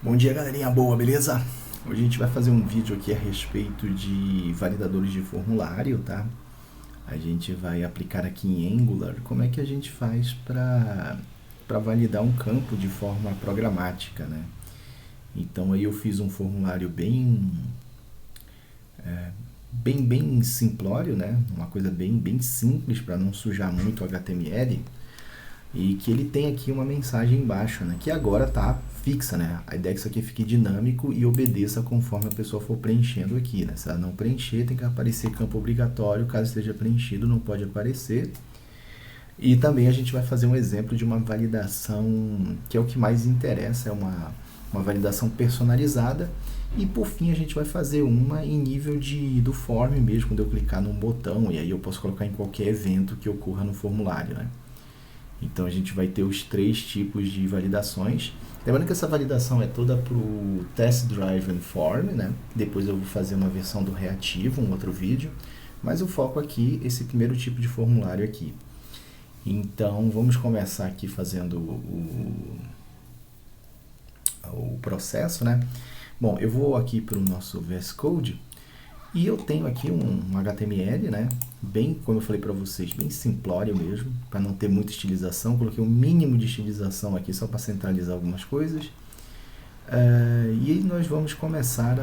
Bom dia, galerinha boa, beleza? Hoje a gente vai fazer um vídeo aqui a respeito de validadores de formulário, tá? A gente vai aplicar aqui em Angular como é que a gente faz para validar um campo de forma programática, né? Então aí eu fiz um formulário bem simplório, né? Uma coisa bem simples para não sujar muito o HTML. E que ele tem aqui uma mensagem embaixo, né, que agora está fixa, né? A ideia é que isso aqui fique dinâmico e obedeça conforme a pessoa for preenchendo aqui, né? Se ela não preencher, tem que aparecer campo obrigatório, caso esteja preenchido, não pode aparecer. E também a gente vai fazer um exemplo de uma validação que é o que mais interessa, é uma validação personalizada. E por fim a gente vai fazer uma em nível do form mesmo, quando eu clicar num botão, e aí eu posso colocar em qualquer evento que ocorra no formulário, né? Então a gente vai ter os três tipos de validações. Lembrando que essa validação é toda para o Test Driven Form, né? Depois eu vou fazer uma versão do reativo, um outro vídeo. Mas o foco aqui, esse primeiro tipo de formulário aqui. Então vamos começar aqui fazendo o processo, né? Bom, eu vou aqui para o nosso VS Code. E eu tenho aqui um HTML, né? Bem, como eu falei para vocês, bem simplório mesmo, para não ter muita estilização. Coloquei um mínimo de estilização aqui só para centralizar algumas coisas. E aí nós vamos começar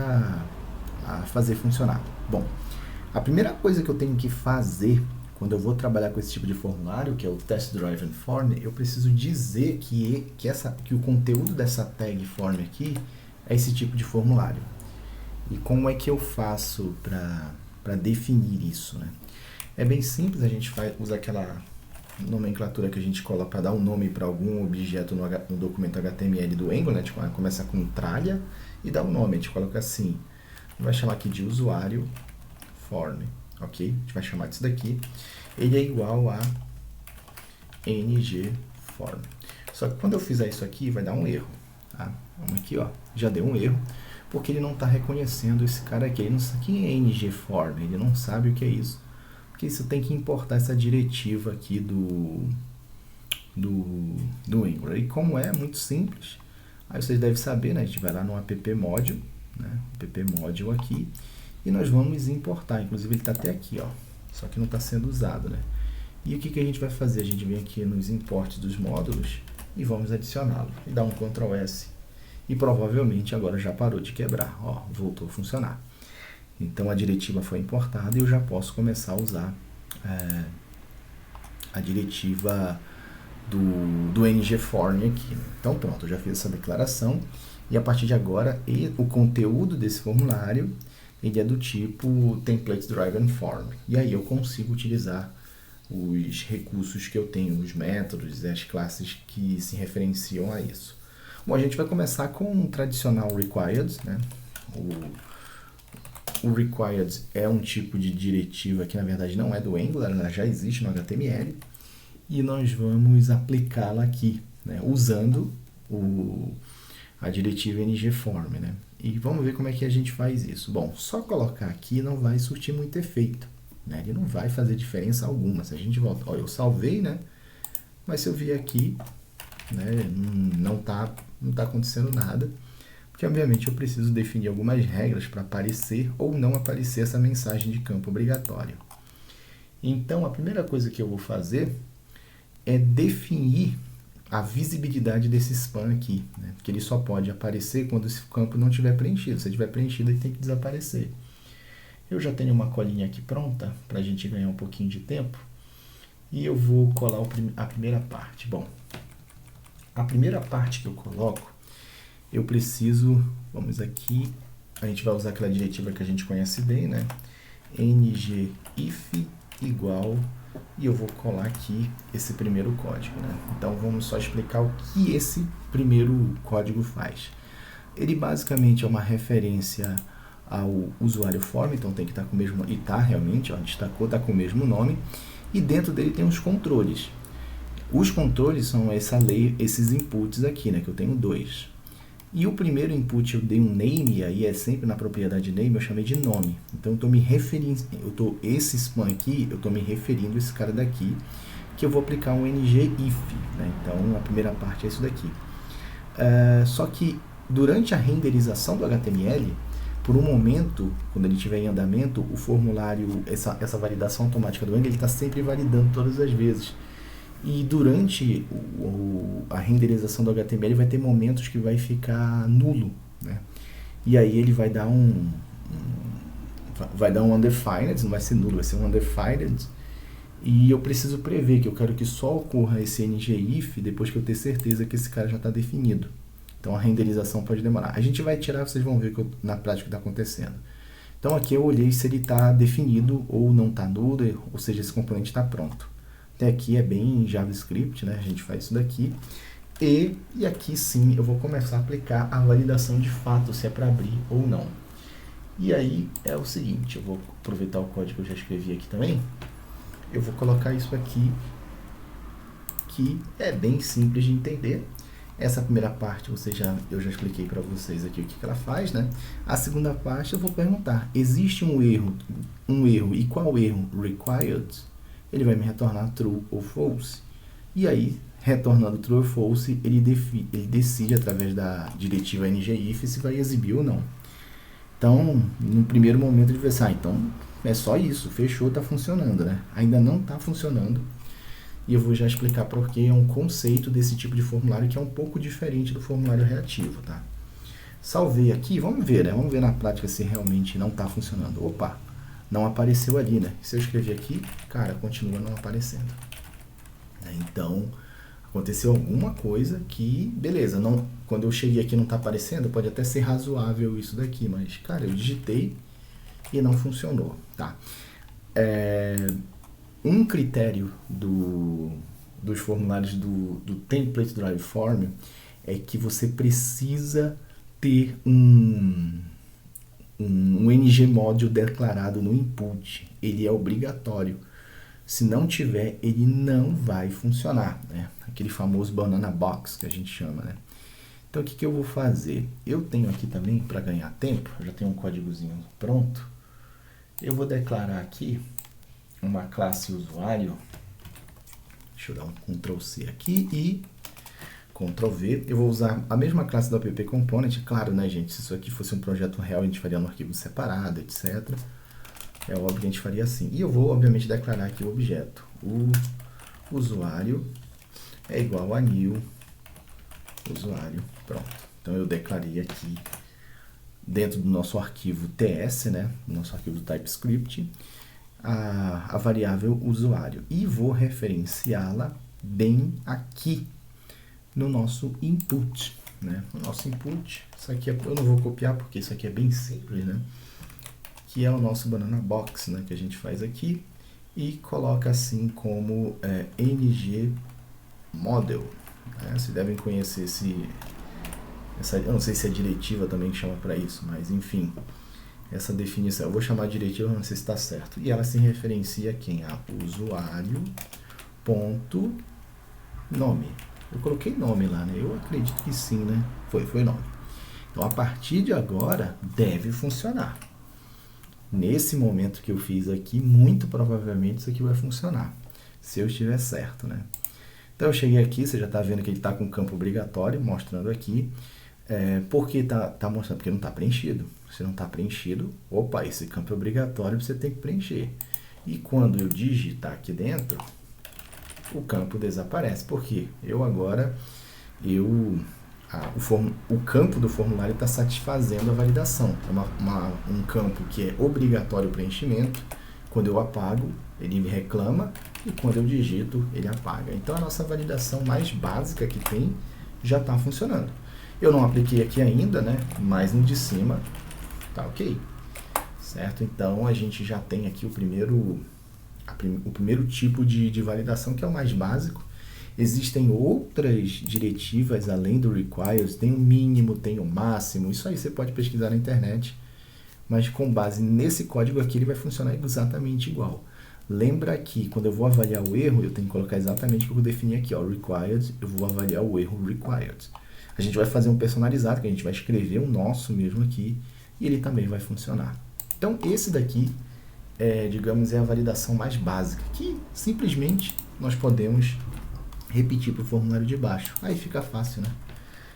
a fazer funcionar. Bom, a primeira coisa que eu tenho que fazer quando eu vou trabalhar com esse tipo de formulário, que é o Test Driven Form, eu preciso dizer que o conteúdo dessa tag form aqui é esse tipo de formulário. E como é que eu faço para definir isso, né? É bem simples, a gente usa aquela nomenclatura que a gente coloca para dar um nome para algum objeto no documento HTML do Angular, né? A gente começa com tralha e dá um nome, a gente coloca assim, vai chamar aqui de usuário form, ok? A gente vai chamar disso daqui, ele é igual a ng form. Só que quando eu fizer isso aqui, vai dar um erro, tá? Vamos aqui, ó, já deu um erro, porque ele não está reconhecendo esse cara aqui. Ele não sabe quem é ngForm, ele não sabe o que é isso. Porque isso tem que importar essa diretiva aqui do Angular. E como é muito simples, aí vocês devem saber, né? A gente vai lá no app module, né? App module aqui, e nós vamos importar. Inclusive ele está até aqui, ó, só que não está sendo usado, né? E o que a gente vai fazer? A gente vem aqui nos importes dos módulos e vamos adicioná-lo. E dá um Ctrl S. E provavelmente agora já parou de quebrar, ó, voltou a funcionar. Então a diretiva foi importada e eu já posso começar a usar a diretiva do ngForm aqui. Então pronto, eu já fiz essa declaração e a partir de agora o conteúdo desse formulário ele é do tipo Template Driven Form. E aí eu consigo utilizar os recursos que eu tenho, os métodos e as classes que se referenciam a isso. Bom, a gente vai começar com um tradicional required, né? O required é um tipo de diretiva que na verdade não é do Angular, ela já existe no HTML, e nós vamos aplicá-la aqui, né? Usando a diretiva ngForm, né? E vamos ver como é que a gente faz isso. Bom, só colocar aqui não vai surtir muito efeito, né? Ele não vai fazer diferença alguma. Se a gente volta, ó, eu salvei, né? Mas se eu vier aqui, né, não tá acontecendo nada, porque obviamente eu preciso definir algumas regras para aparecer ou não aparecer essa mensagem de campo obrigatório. Então a primeira coisa que eu vou fazer é definir a visibilidade desse span aqui, né, porque ele só pode aparecer quando esse campo não estiver preenchido. Se estiver preenchido, ele tem que desaparecer. Eu já tenho uma colinha aqui pronta para a gente ganhar um pouquinho de tempo e eu vou colar a primeira parte. Bom, a primeira parte que eu coloco, eu preciso, vamos aqui, a gente vai usar aquela diretiva que a gente conhece bem, né? ngIf igual, e eu vou colar aqui esse primeiro código, né? Então vamos só explicar o que esse primeiro código faz. Ele basicamente é uma referência ao usuário form, então tem que estar com o mesmo, e tá realmente, ó, destacou, tá com o mesmo nome, e dentro dele tem os controles. Os controles são esses inputs aqui, né, que eu tenho dois. E o primeiro input eu dei um name, e aí é sempre na propriedade name, eu chamei de nome. Então eu estou me referindo, esse span aqui, eu estou me referindo a esse cara daqui, que eu vou aplicar um ngIf, né? Então a primeira parte é isso daqui. Só que durante a renderização do HTML, por um momento, quando ele estiver em andamento, o formulário, essa validação automática do Angular, ele está sempre validando todas as vezes. E durante a renderização do HTML vai ter momentos que vai ficar nulo, né? E aí ele vai dar um undefined, não vai ser nulo, vai ser um undefined. E eu preciso prever que eu quero que só ocorra esse ngIf depois que eu ter certeza que esse cara já está definido. Então a renderização pode demorar. A gente vai tirar, vocês vão ver na prática o que está acontecendo. Então aqui eu olhei se ele está definido ou não está nulo, ou seja, esse componente está pronto. Até aqui é bem JavaScript, né? A gente faz isso daqui. E aqui sim eu vou começar a aplicar a validação de fato, se é para abrir ou não. E aí é o seguinte, eu vou aproveitar o código que eu já escrevi aqui também. Eu vou colocar isso aqui, que é bem simples de entender. Essa primeira parte eu já expliquei para vocês aqui o que ela faz, né? A segunda parte eu vou perguntar, existe um erro e qual erro? Required? Ele vai me retornar true ou false. E aí, retornando true ou false, ele decide através da diretiva ngIf se vai exibir ou não. Então, no primeiro momento ele vai pensar, então é só isso, fechou, está funcionando, né? Ainda não está funcionando. E eu vou já explicar porque é um conceito desse tipo de formulário que é um pouco diferente do formulário reativo, tá? Salvei aqui, vamos ver, né? Vamos ver na prática se realmente não está funcionando. Opa, não apareceu ali, né? Se eu escrever aqui, cara, continua não aparecendo. Então, aconteceu alguma coisa que, beleza, quando eu cheguei aqui não está aparecendo, pode até ser razoável isso daqui, mas, cara, eu digitei e não funcionou, tá? Um critério dos formulários do Template Drive Form é que você precisa ter um ngModule declarado no input. Ele é obrigatório. Se não tiver, ele não vai funcionar, né? Aquele famoso banana box que a gente chama, né? Então, o que eu vou fazer? Eu tenho aqui também, para ganhar tempo, eu já tenho um códigozinho pronto. Eu vou declarar aqui uma classe usuário. Deixa eu dar um Ctrl+C aqui e Ctrl+V. Eu vou usar a mesma classe do app component. Claro, né, gente? Se isso aqui fosse um projeto real, a gente faria no arquivo separado, etc. É óbvio que a gente faria assim. E eu vou, obviamente, declarar aqui o objeto. O usuário é igual a new usuário. Pronto. Então, eu declarei aqui dentro do nosso arquivo TS, né? Nosso arquivo do TypeScript, a variável usuário. E vou referenciá-la bem aqui no nosso input, né? O nosso input, isso aqui eu não vou copiar porque isso aqui é bem simples, né? Que é o nosso banana box, né? Que a gente faz aqui e coloca assim como ngModule. Né? Vocês devem conhecer eu não sei se é diretiva também que chama para isso, mas enfim, essa definição, eu vou chamar de diretiva, não sei se está certo, e ela se referencia a quem? A usuário ponto nome. Eu coloquei nome lá, né? Eu acredito que sim, né? Foi nome. Então, a partir de agora, deve funcionar. Nesse momento que eu fiz aqui, muito provavelmente isso aqui vai funcionar, se eu estiver certo, né? Então, eu cheguei aqui, você já está vendo que ele está com campo obrigatório, mostrando aqui. Por que tá mostrando? Porque não está preenchido. Se não está preenchido, opa, esse campo é obrigatório, você tem que preencher. E quando eu digitar aqui dentro, o campo desaparece. Por quê? O campo do formulário está satisfazendo a validação. É um campo que é obrigatório preenchimento. Quando eu apago, ele me reclama, e quando eu digito, ele apaga. Então, a nossa validação mais básica que tem já está funcionando. Eu não apliquei aqui ainda, né? Mas no de cima tá ok, certo? Então, a gente já tem aqui o primeiro tipo de validação, que é o mais básico. Existem outras diretivas além do requires, tem o mínimo, tem o máximo, isso aí você pode pesquisar na internet, mas com base nesse código aqui ele vai funcionar exatamente igual. Lembra que quando eu vou avaliar o erro, eu tenho que colocar exatamente o que eu defini aqui, ó, required, eu vou avaliar o erro required. A gente vai fazer um personalizado, que a gente vai escrever o nosso mesmo aqui, e ele também vai funcionar. Então, esse daqui, digamos, é a validação mais básica, que simplesmente nós podemos repetir para o formulário de baixo. Aí fica fácil, né?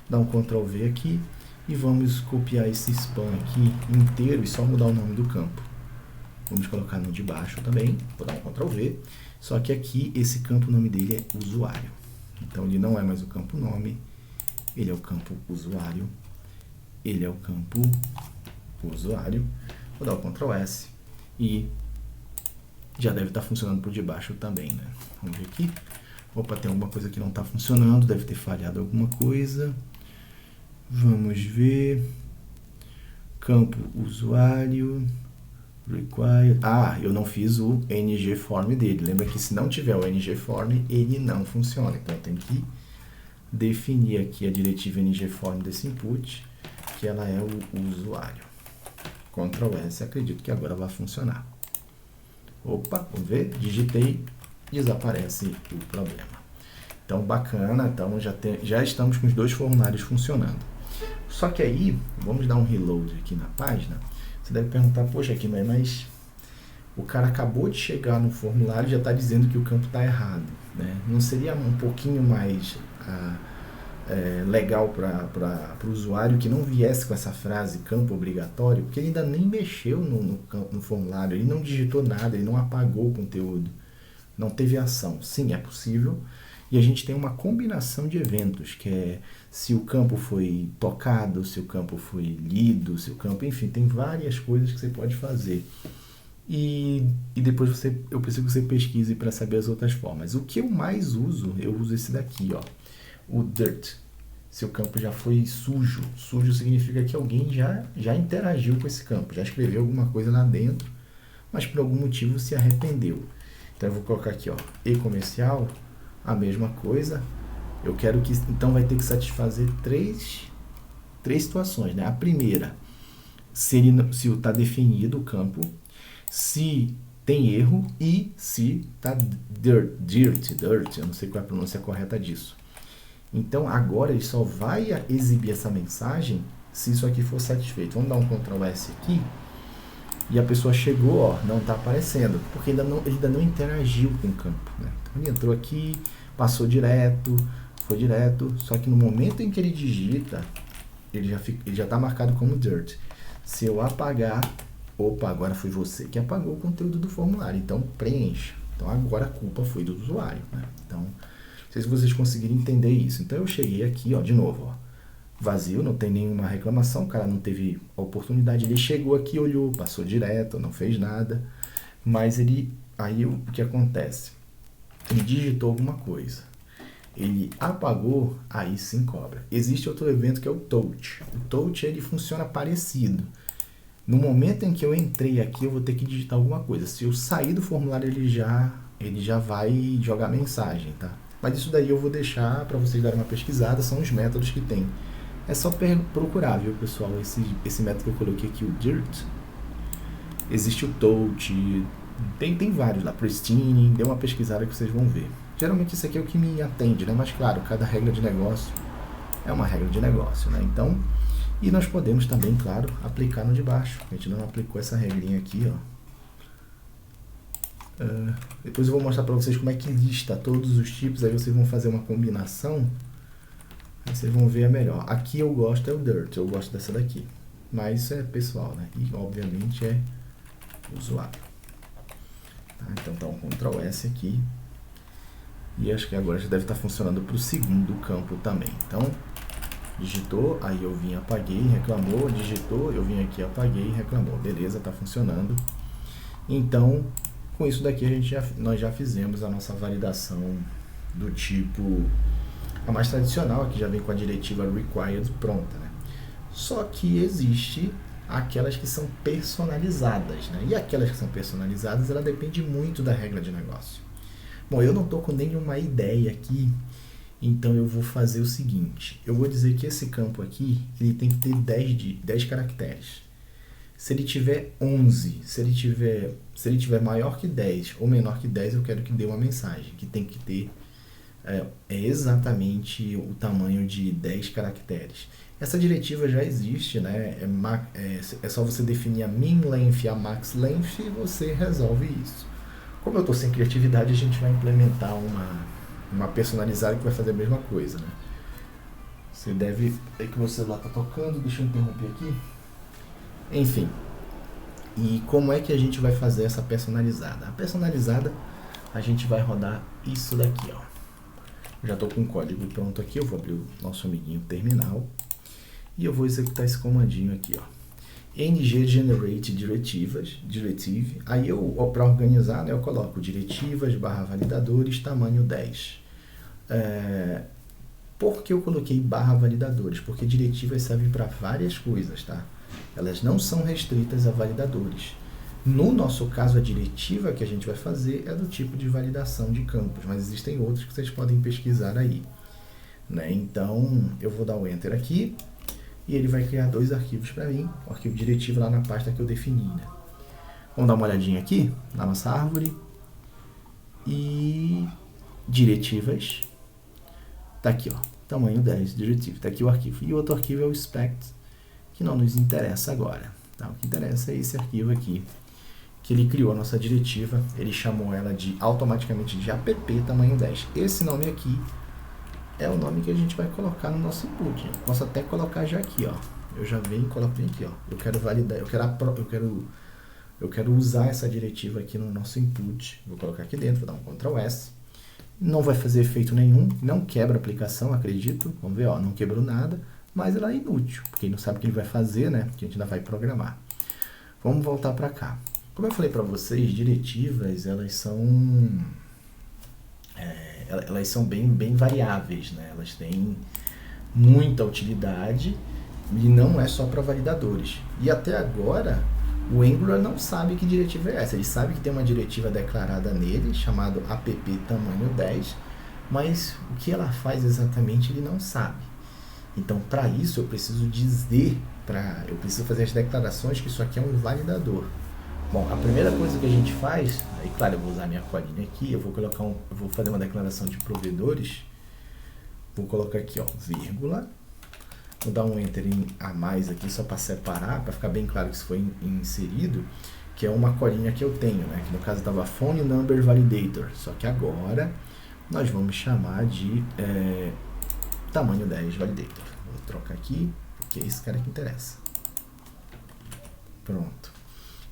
Dá um Ctrl+V aqui, E vamos copiar esse span aqui inteiro e só mudar o nome do campo. Vamos colocar no de baixo também, vou dar um Ctrl V. Só que aqui esse campo, o nome dele é usuário. Então ele não é mais o campo nome, ele é o campo usuário. Ele é o campo usuário. Vou dar o Ctrl S e já deve estar funcionando por debaixo também, né? Vamos ver aqui. Opa, tem alguma coisa que não está funcionando, deve ter falhado alguma coisa. Vamos ver. Campo usuário. Require. Ah, eu não fiz o ngForm dele. Lembra que se não tiver o ngForm, ele não funciona. Então eu tenho que definir aqui a diretiva ngForm desse input, que ela é o usuário. Ctrl S, acredito que agora vai funcionar. Opa, vamos ver, digitei, desaparece o problema. Então, bacana, então já estamos com os dois formulários funcionando. Só que aí, vamos dar um reload aqui na página. Você deve perguntar, poxa, aqui, mas o cara acabou de chegar no formulário e já está dizendo que o campo está errado, né? Não seria um pouquinho mais legal para o usuário que não viesse com essa frase campo obrigatório, porque ele ainda nem mexeu no formulário, ele não digitou nada, ele não apagou o conteúdo, não teve ação. Sim, é possível. E a gente tem uma combinação de eventos, que é se o campo foi tocado, se o campo foi lido, se o campo... Enfim, tem várias coisas que você pode fazer. E depois eu preciso que você pesquise para saber as outras formas. O que eu mais uso, eu uso esse daqui, ó, o dirt. Se o campo já foi sujo. Sujo significa que alguém já interagiu com esse campo, já escreveu alguma coisa lá dentro, mas por algum motivo se arrependeu. Então eu vou colocar aqui, ó, e-comercial, a mesma coisa. Eu quero que, então vai ter que satisfazer três situações, né? A primeira, se está definido o campo, se tem erro e se está dirt, eu não sei qual é a pronúncia correta disso. Então agora ele só vai exibir essa mensagem se isso aqui for satisfeito. Vamos dar um Ctrl S aqui. E a pessoa chegou, ó, não está aparecendo, porque ele ainda não interagiu com o campo, né? Então ele entrou aqui, passou direto, foi direto, só que no momento em que ele digita, ele já está marcado como dirt. Se eu apagar, opa, agora foi você que apagou o conteúdo do formulário, então preencha. Então agora a culpa foi do usuário, né? Então, não sei se vocês conseguiram entender isso. Então eu cheguei aqui, ó, de novo, ó, vazio, não tem nenhuma reclamação, o cara não teve a oportunidade, ele chegou aqui, olhou, passou direto, não fez nada, mas aí o que acontece? Ele digitou alguma coisa, ele apagou, aí sim cobra. Existe outro evento que é o touch. O touch, ele funciona parecido. No momento em que eu entrei aqui, eu vou ter que digitar alguma coisa. Se eu sair do formulário, ele já vai jogar mensagem, tá? Mas isso daí eu vou deixar para vocês darem uma pesquisada, são os métodos que tem. É só procurar, viu, pessoal, esse método que eu coloquei aqui, o dirt. Existe o touch, tem vários lá, pristine, dê uma pesquisada que vocês vão ver. Geralmente isso aqui é o que me atende, né? Mas claro, cada regra de negócio é uma regra de negócio, né? Então, e nós podemos também, claro, aplicar no de baixo. A gente não aplicou essa regrinha aqui, ó. Depois eu vou mostrar para vocês como é que lista todos os tipos, aí vocês vão fazer uma combinação. Aí vocês vão ver a melhor. Aqui eu gosto é o dirt, eu gosto dessa daqui. Mas isso é pessoal, né? E obviamente é usuário. Tá? Então tá um Ctrl S aqui. E acho que agora já deve estar funcionando para o segundo campo também. Então, digitou, aí eu vim, apaguei, reclamou, digitou, eu vim aqui, apaguei, reclamou. Beleza, tá funcionando. Então, com isso daqui nós já fizemos a nossa validação do tipo... A mais tradicional, que já vem com a diretiva required pronta, né? Só que existe aquelas que são personalizadas, né? E aquelas que são personalizadas, ela depende muito da regra de negócio. Bom, eu não estou com nenhuma ideia aqui, então eu vou fazer o seguinte. Eu vou dizer que esse campo aqui, ele tem que ter 10 caracteres. Se ele tiver 11, se ele tiver maior que 10 ou menor que 10, eu quero que dê uma mensagem, que tem que ter exatamente o tamanho de 10 caracteres. Essa diretiva já existe, né? É só você definir a min length e a max length e você resolve isso. Como eu estou sem criatividade, a gente vai implementar uma personalizada que vai fazer a mesma coisa, né? Você deve ver que o meu celular está tocando, deixa eu interromper aqui. Enfim, e como é que a gente vai fazer essa personalizada? A personalizada, a gente vai rodar isso daqui, ó. Já estou com o código pronto aqui, eu vou abrir o nosso amiguinho terminal e eu vou executar esse comandinho aqui, ó. ng generate directive, aí eu, para organizar, né, eu coloco diretivas barra validadores tamanho 10. Por que eu coloquei barra validadores? Porque diretivas servem para várias coisas, tá? Elas não são restritas a validadores. No nosso caso, a diretiva que a gente vai fazer é do tipo de validação de campos, mas existem outros que vocês podem pesquisar aí, né? Então, eu vou dar o Enter aqui e ele vai criar dois arquivos para mim, o arquivo diretivo lá na pasta que eu defini, né? Vamos dar uma olhadinha aqui na nossa árvore e diretivas, tá aqui, ó, tamanho 10 diretivo, tá aqui o arquivo. E o outro arquivo é o spec, que não nos interessa agora, tá? O que interessa é esse arquivo aqui, que ele criou a nossa diretiva, ele chamou ela automaticamente de app tamanho 10. Esse nome aqui é o nome que a gente vai colocar no nosso input. Eu posso até colocar já aqui, ó. Eu já venho e coloco aqui, ó. Eu quero validar, eu quero usar essa diretiva aqui no nosso input. Vou colocar aqui dentro, vou dar um Ctrl S. Não vai fazer efeito nenhum, não quebra a aplicação, acredito. Vamos ver, ó, não quebrou nada, mas ela é inútil, porque ele não sabe o que ele vai fazer, né? Porque a gente ainda vai programar. Vamos voltar para cá. Como eu falei para vocês, diretivas, elas são bem variáveis, né? Elas têm muita utilidade e não é só para validadores. E até agora, o Angular não sabe que diretiva é essa. Ele sabe que tem uma diretiva declarada nele, chamado app tamanho 10, mas o que ela faz exatamente ele não sabe. Então, para isso, eu preciso eu preciso fazer as declarações que isso aqui é um validador. Bom, a primeira coisa que a gente faz, aí claro, eu vou usar minha colinha aqui, eu vou fazer uma declaração de provedores, vou colocar aqui, ó, vírgula, vou dar um enter a mais aqui só para separar, para ficar bem claro que isso foi inserido, que é uma colinha que eu tenho, né, que no caso estava phone number validator, só que agora nós vamos chamar de tamanho 10 validator. Vou trocar aqui, porque é esse cara que interessa. Pronto.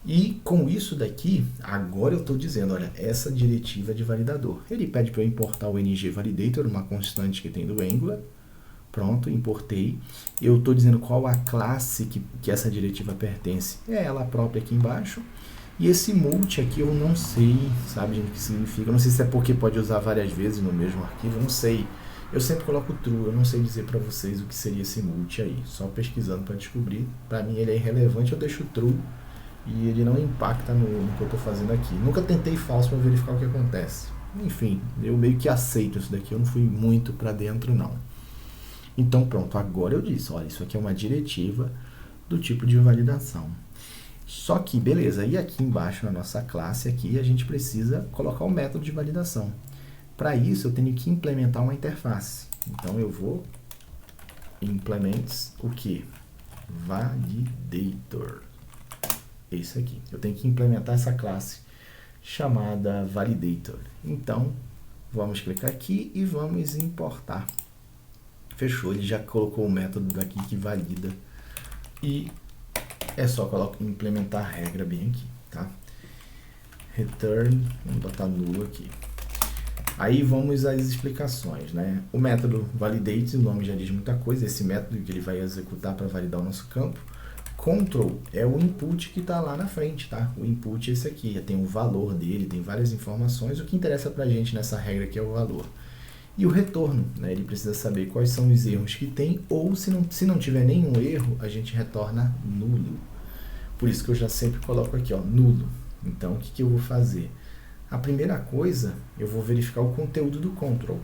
E com isso daqui, agora eu estou dizendo, olha, essa diretiva de validador. Ele pede para eu importar o ngValidator, uma constante que tem do Angular. Pronto, importei. Eu estou dizendo qual a classe que essa diretiva pertence. É ela própria aqui embaixo. E esse multi aqui eu não sei, sabe, gente, o que significa. Eu não sei se é porque pode usar várias vezes no mesmo arquivo, eu não sei. Eu sempre coloco true, eu não sei dizer para vocês o que seria esse multi aí. Só pesquisando para descobrir. Para mim ele é irrelevante, eu deixo true. E ele não impacta no que eu estou fazendo aqui. Nunca tentei false para verificar o que acontece. Enfim, eu meio que aceito isso daqui, eu não fui muito para dentro não. Então pronto, agora eu disse, olha, isso aqui é uma diretiva do tipo de validação. Só que, beleza, e aqui embaixo na nossa classe aqui a gente precisa colocar o método de validação. Para isso eu tenho que implementar uma interface. Então eu vou implements o que? Validator. Esse aqui. Eu tenho que implementar essa classe chamada validator. Então, vamos clicar aqui e vamos importar. Fechou, ele já colocou o método daqui que valida. E é só implementar a regra bem aqui, tá? Return, vamos botar nulo aqui. Aí vamos às explicações, né? O método validate, o nome já diz muita coisa, esse método que ele vai executar para validar o nosso campo. Control é o input que está lá na frente, tá? O input é esse aqui, já tem o valor dele, tem várias informações. O que interessa para a gente nessa regra aqui é o valor. E o retorno, né? Ele precisa saber quais são os erros que tem, ou se não tiver nenhum erro, a gente retorna nulo. Por isso que eu já sempre coloco aqui, ó, nulo. Então, o que eu vou fazer? A primeira coisa, eu vou verificar o conteúdo do control.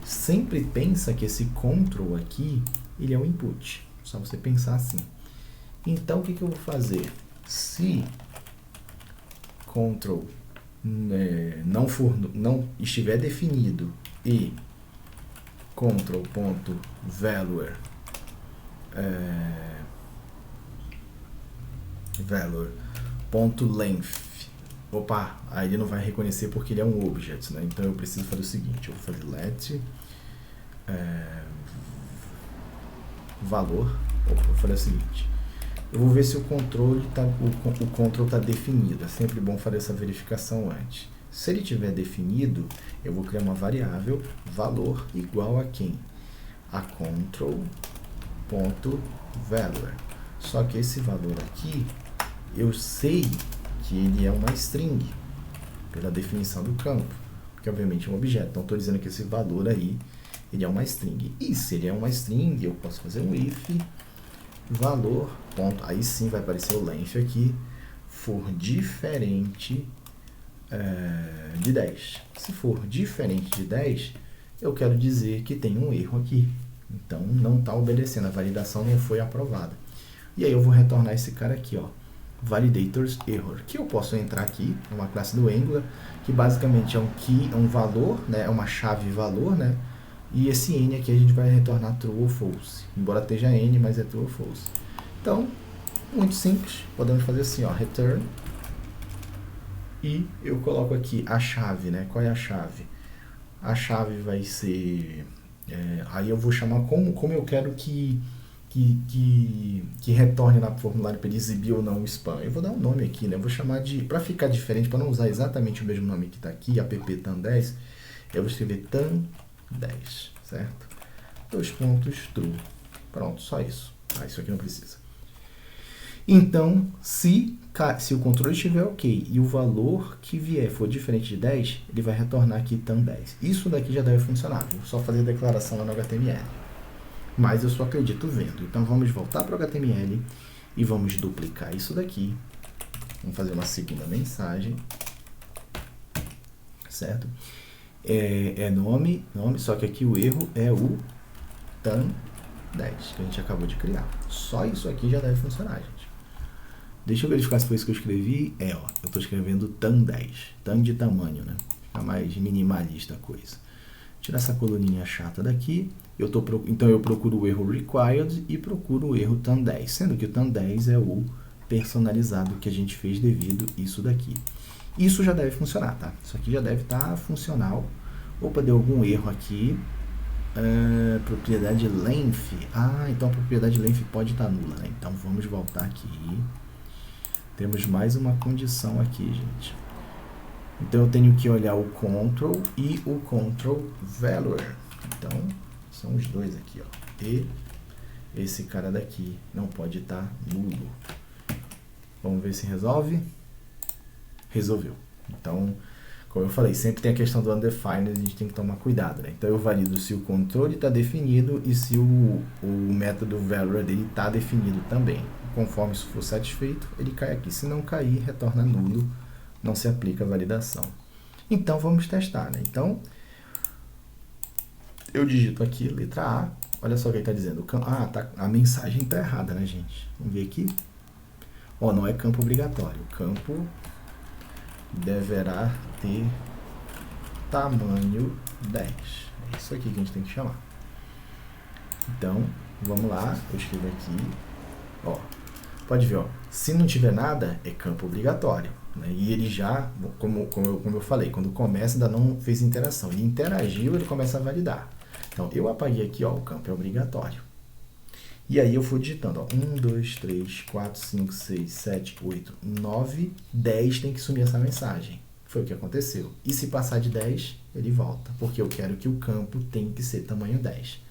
Sempre pensa que esse control aqui, ele é o input. Só você pensar assim. Então, o que eu vou fazer? Se control não estiver definido e control.value value.length. Opa, aí ele não vai reconhecer porque ele é um object, né? Então eu preciso fazer o seguinte, eu vou fazer let valor, vou fazer o seguinte, eu vou ver se o control está definido. É sempre bom fazer essa verificação antes. Se ele tiver definido, eu vou criar uma variável valor igual a quem? A control.value. Só que esse valor aqui, eu sei que ele é uma string, pela definição do campo, que obviamente é um objeto. Então, estou dizendo que esse valor aí, ele é uma string. E se ele é uma string, eu posso fazer um if valor, ponto, aí sim vai aparecer o length aqui, for diferente de 10. Se for diferente de 10, eu quero dizer que tem um erro aqui. Então, não está obedecendo, a validação não foi aprovada. E aí eu vou retornar esse cara aqui, ó, validators error, que eu posso entrar aqui, uma classe do Angular, que basicamente é um key, é um valor, né, é uma chave valor, né, e esse n aqui a gente vai retornar true ou false, embora esteja n, mas é true ou false. Então, muito simples, podemos fazer assim, ó, return, e eu coloco aqui a chave, né, qual é a chave? A chave vai ser, aí eu vou chamar como eu quero que retorne lá para o formulário para ele exibir ou não o spam. Eu vou dar um nome aqui, né? Eu vou chamar de, para ficar diferente, para não usar exatamente o mesmo nome que está aqui, app tan10, eu vou escrever tan10, certo? 2 pontos true. Pronto, só isso. Ah, isso aqui não precisa. Então, se o controle estiver ok e o valor que vier for diferente de 10, ele vai retornar aqui tan10. Isso daqui já deve funcionar. Vou só fazer a declaração lá no HTML. Mas eu só acredito vendo. Então, vamos voltar para o HTML e vamos duplicar isso daqui. Vamos fazer uma segunda mensagem. Certo? Nome, só que aqui o erro é o tan10, que a gente acabou de criar. Só isso aqui já deve funcionar, gente. Deixa eu verificar se foi isso que eu escrevi. Ó, eu estou escrevendo tan10. Tan de tamanho, né? Fica mais minimalista a coisa. Tirar essa coluninha chata daqui. Então eu procuro o erro required e procuro o erro tan10, sendo que o tan10 é o personalizado que a gente fez devido isso daqui. Isso já deve funcionar, tá? Isso aqui já deve estar funcional. Opa, deu algum erro aqui. Propriedade length. Então a propriedade length pode estar nula, né? Então vamos voltar aqui. Temos mais uma condição aqui, gente. Então eu tenho que olhar o control e o control value. Então são os dois aqui, ó. E esse cara daqui não pode estar nulo. Vamos ver se resolve. Resolveu. Então, como eu falei, sempre tem a questão do undefined, a gente tem que tomar cuidado, né? Então eu valido se o controle está definido e se o método value dele está definido também. Conforme isso for satisfeito, ele cai aqui. Se não cair, retorna nulo, não se aplica a validação. Então vamos testar, né? Então, eu digito aqui, letra A, olha só o que ele está dizendo. A mensagem está errada, né, gente? Vamos ver aqui. Não é campo obrigatório. O campo deverá ter tamanho 10. É isso aqui que a gente tem que chamar. Então, vamos lá, eu escrevo aqui, pode ver, se não tiver nada, é campo obrigatório, né? E ele já, como eu falei, quando começa ainda não fez interação, ele interagiu, ele começa a validar. Então, eu apaguei aqui, o campo é obrigatório. E aí eu fui digitando, 1, 2, 3, 4, 5, 6, 7, 8, 9, 10 tem que sumir essa mensagem. Foi o que aconteceu. E se passar de 10, ele volta, porque eu quero que o campo tem que ser tamanho 10.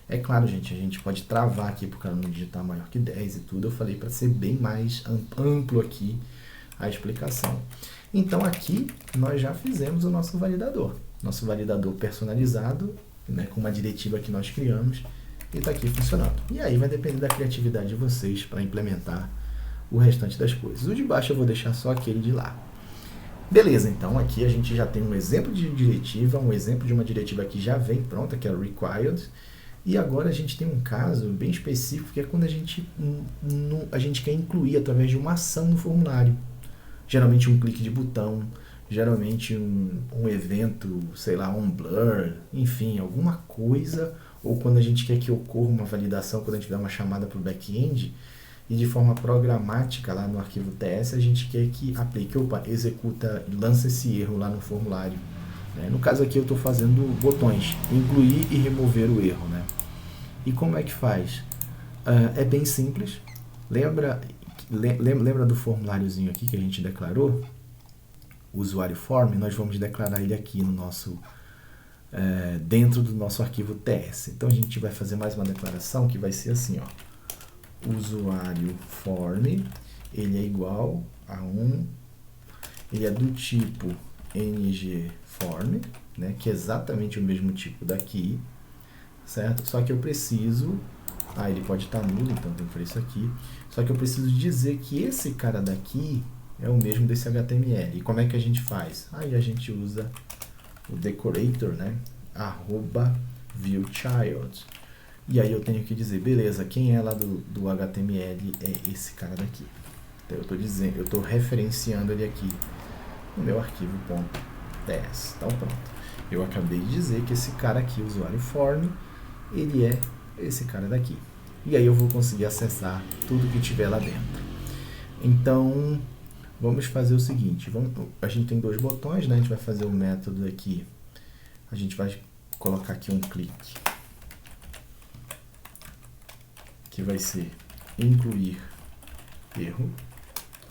É claro, gente, a gente pode travar aqui para o cara não digitar maior que 10 e tudo. Eu falei para ser bem mais amplo aqui a explicação. Então aqui nós já fizemos o nosso validador personalizado, né, com uma diretiva que nós criamos. E está aqui funcionando. E aí vai depender da criatividade de vocês para implementar o restante das coisas. O de baixo eu vou deixar só aquele de lá. Beleza, então aqui a gente já tem um exemplo de diretiva, um exemplo de uma diretiva que já vem pronta, que é o required. E agora a gente tem um caso bem específico, que é quando a gente quer incluir através de uma ação no formulário. Geralmente um clique de botão, geralmente um evento, sei lá, um blur, enfim, alguma coisa, ou quando a gente quer que ocorra uma validação, quando a gente dá uma chamada para o back-end, e de forma programática lá no arquivo TS, a gente quer que aplique, executa, lança esse erro lá no formulário. Né? No caso aqui eu estou fazendo botões, incluir e remover o erro. Né? E como é que faz? É bem simples. Lembra do formuláriozinho aqui que a gente declarou? O usuário form, nós vamos declarar ele aqui no nosso dentro do nosso arquivo TS. Então a gente vai fazer mais uma declaração que vai ser assim, ó. Usuário form, ele é igual a ele é do tipo ngForm, né, que é exatamente o mesmo tipo daqui, certo? Só que eu preciso, ele pode estar nulo, então tem que fazer isso aqui, só que eu preciso dizer que esse cara daqui é o mesmo desse HTML. E como é que a gente faz? Aí a gente usa o decorator, né, @viewChild. E aí eu tenho que dizer, beleza, quem é lá do HTML é esse cara daqui. Então eu estou referenciando ele aqui no meu arquivo .ts. Então pronto. Eu acabei de dizer que esse cara aqui, usuário form, ele é esse cara daqui. E aí eu vou conseguir acessar tudo que tiver lá dentro. Então, vamos fazer o seguinte. A gente tem dois botões, né? A gente vai fazer o método aqui. A gente vai colocar aqui um clique, que vai ser incluir erro,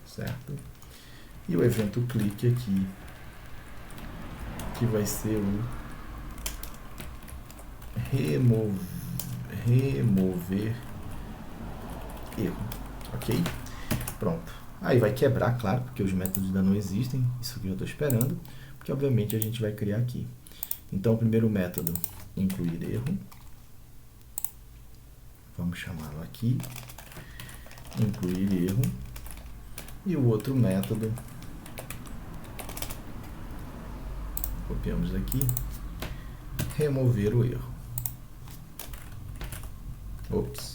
certo? E o evento clique aqui, que vai ser o remover erro, ok? Pronto. Aí vai quebrar, claro, porque os métodos ainda não existem, isso que eu estou esperando, porque obviamente a gente vai criar aqui. Então, o primeiro método, incluir erro, vamos chamá-lo aqui, incluir erro, e o outro método, copiamos aqui, remover o erro. Ops,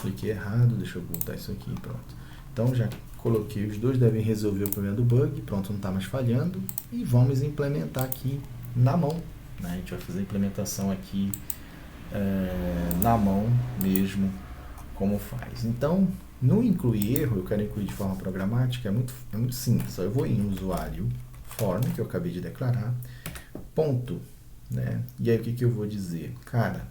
cliquei errado, deixa eu voltar isso aqui, pronto. Então já coloquei, os dois devem resolver o problema do bug, pronto, não está mais falhando, e vamos implementar aqui na mão, né? A gente vai fazer a implementação aqui na mão mesmo, como faz. Então, no incluir erro, eu quero incluir de forma programática, é muito simples, eu vou em usuário form, que eu acabei de declarar, ponto, né? E aí o que eu vou dizer? Cara,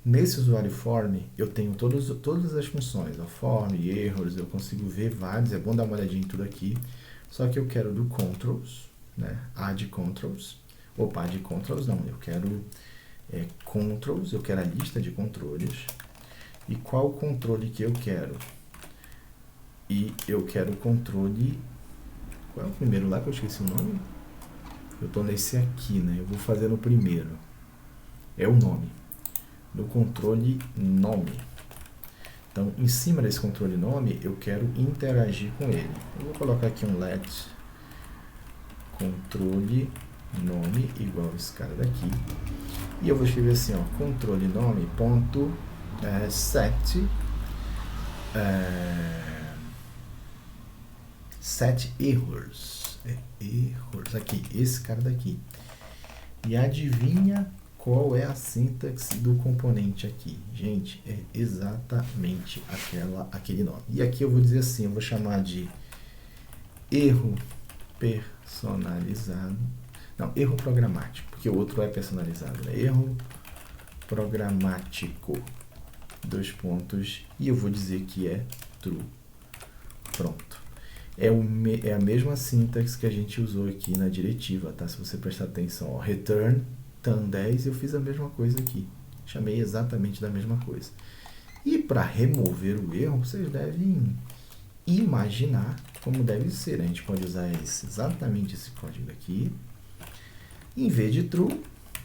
nesse usuário form, eu tenho todas as funções, form, erros, eu consigo ver vários, é bom dar uma olhadinha em tudo aqui, só que eu quero do controls, né? Add controls, add controls não, eu quero controls, eu quero a lista de controles, e qual controle que eu quero? E eu quero o controle, qual é o primeiro lá que eu esqueci o nome? Eu estou nesse aqui, né? Eu vou fazer no primeiro, é o nome. Do controle nome. Então, em cima desse controle nome, eu quero interagir com ele. Eu vou colocar aqui um let controle nome igual esse cara daqui. E eu vou escrever assim, ó, controle nome ponto set errors. Errors aqui, esse cara daqui. E adivinha qual é a sintaxe do componente aqui? Gente, é exatamente aquele nome. E aqui eu vou dizer assim, eu vou chamar de erro personalizado. Não, erro programático, porque o outro é personalizado, né? Erro programático, 2 pontos, e eu vou dizer que é true. Pronto. É a mesma sintaxe que a gente usou aqui na diretiva, tá? Se você prestar atenção, ó, return TAN10, eu fiz a mesma coisa aqui. Chamei exatamente da mesma coisa. E para remover o erro, vocês devem imaginar como deve ser. A gente pode usar exatamente esse código aqui. Em vez de true,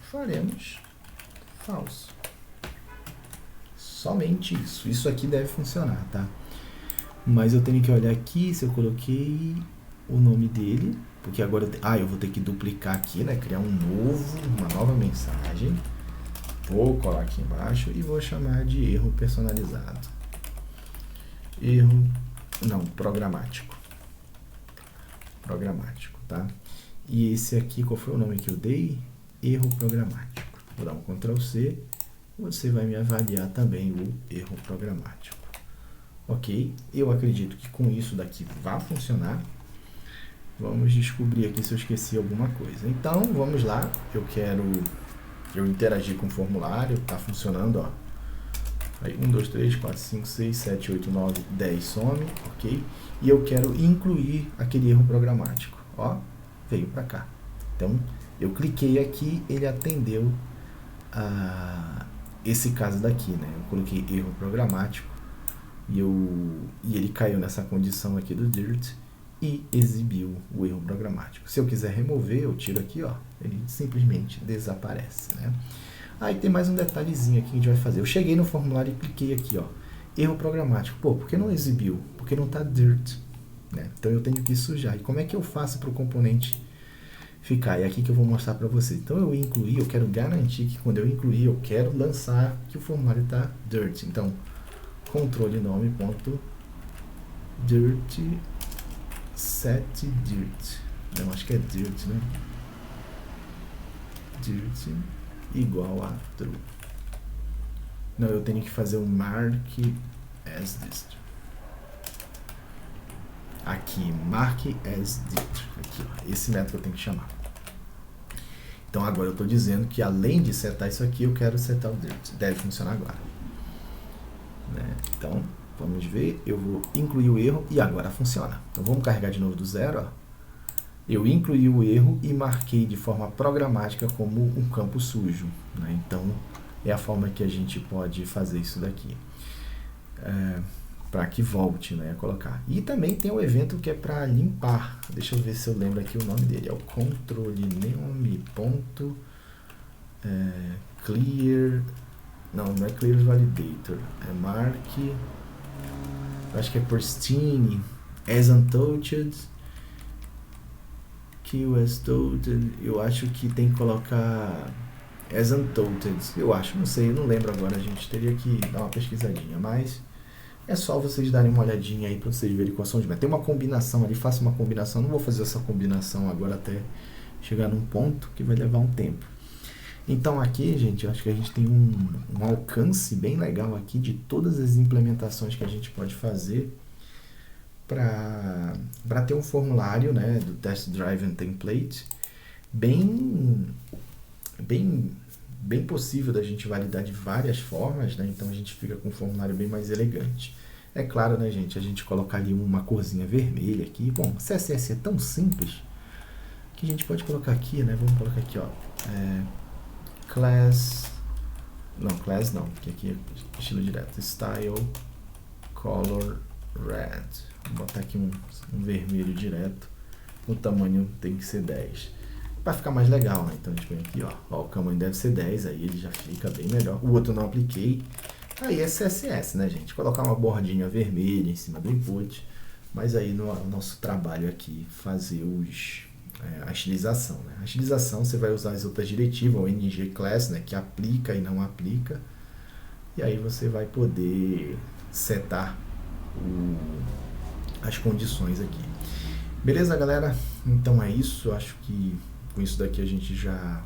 faremos false. Somente isso. Isso aqui deve funcionar, tá? Mas eu tenho que olhar aqui se eu coloquei o nome dele, porque agora eu vou ter que duplicar aqui, né? Criar uma nova mensagem. Vou colar aqui embaixo e vou chamar de erro personalizado. Programático. Programático, tá? E esse aqui, qual foi o nome que eu dei? Erro programático. Vou dar um Ctrl C. Você vai me avaliar também o erro programático. Ok? Eu acredito que com isso daqui vai funcionar. Vamos descobrir aqui se eu esqueci alguma coisa. Então, vamos lá. Eu interagir com o formulário. Está funcionando, ó. Aí 1, 2, 3, 4, 5, 6, 7, 8, 9, 10 some, ok? E eu quero incluir aquele erro programático. Ó, veio para cá. Então, eu cliquei aqui, ele atendeu esse caso daqui, né? Eu coloquei erro programático e ele caiu nessa condição aqui do dirt e exibiu o erro programático. Se eu quiser remover, eu tiro aqui, ó, ele simplesmente desaparece, né? Aí tem mais um detalhezinho aqui que a gente vai fazer. Eu cheguei no formulário e cliquei aqui, ó, erro programático. Pô, por que não exibiu? Porque não está dirt, né? Então eu tenho que sujar. E como é que eu faço para o componente ficar? É aqui que eu vou mostrar para vocês. Então eu incluí, eu quero garantir que quando eu incluir, eu quero lançar que o formulário está dirt. Então, controle nome ponto dirt set dirt. Não, acho que é dirt, né? Dirt igual a true. Não, eu tenho que fazer um mark as dist. Aqui, mark as dist. Aqui, ó, esse método eu tenho que chamar. Então agora eu estou dizendo que além de setar isso aqui, eu quero setar o dirt. Deve funcionar agora, né? Então, vamos ver. Eu vou incluir o erro e agora funciona. Então vamos carregar de novo do zero, ó. Eu incluí o erro e marquei de forma programática como um campo sujo, né? Então, é a forma que a gente pode fazer isso daqui. Para que volte, né, a colocar. E também tem o evento que é para limpar. Deixa eu ver se eu lembro aqui o nome dele. É o controle name ponto clear. Não é clear validator. É mark. Acho que é pristine as untouched. QS total, eu acho que tem que colocar as untotaled, eu acho, não sei, eu não lembro agora, a gente teria que dar uma pesquisadinha, mas é só vocês darem uma olhadinha aí para vocês verem quais são os métodos. Tem uma combinação ali, faça uma combinação, não vou fazer essa combinação agora até chegar num ponto que vai levar um tempo. Então aqui, gente, eu acho que a gente tem um alcance bem legal aqui de todas as implementações que a gente pode fazer para ter um formulário, né, do Test Driven Template bem possível da gente validar de várias formas, né? Então a gente fica com um formulário bem mais elegante. É claro, né, gente, a gente colocar ali uma corzinha vermelha aqui. Bom, CSS é tão simples que a gente pode colocar aqui, né? Vamos colocar aqui, ó, class não, porque aqui é estilo direto, style color red. Vou botar aqui um vermelho direto. O tamanho tem que ser 10. Para ficar mais legal, né? Então a gente vem aqui, ó, o tamanho deve ser 10, aí ele já fica bem melhor. O outro não apliquei. Aí é CSS, né, gente? Colocar uma bordinha vermelha em cima do input. Mas aí no nosso trabalho aqui, fazer a estilização, né? A estilização você vai usar as outras diretivas, o ng-class, né, que aplica e não aplica. E aí você vai poder setar as condições aqui. Beleza, galera? Então é isso. Eu acho que com isso daqui a gente já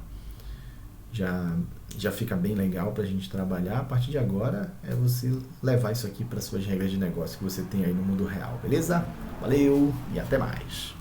fica bem legal para a gente trabalhar. A partir de agora é você levar isso aqui para suas regras de negócio que você tem aí no mundo real. Beleza? Valeu e até mais!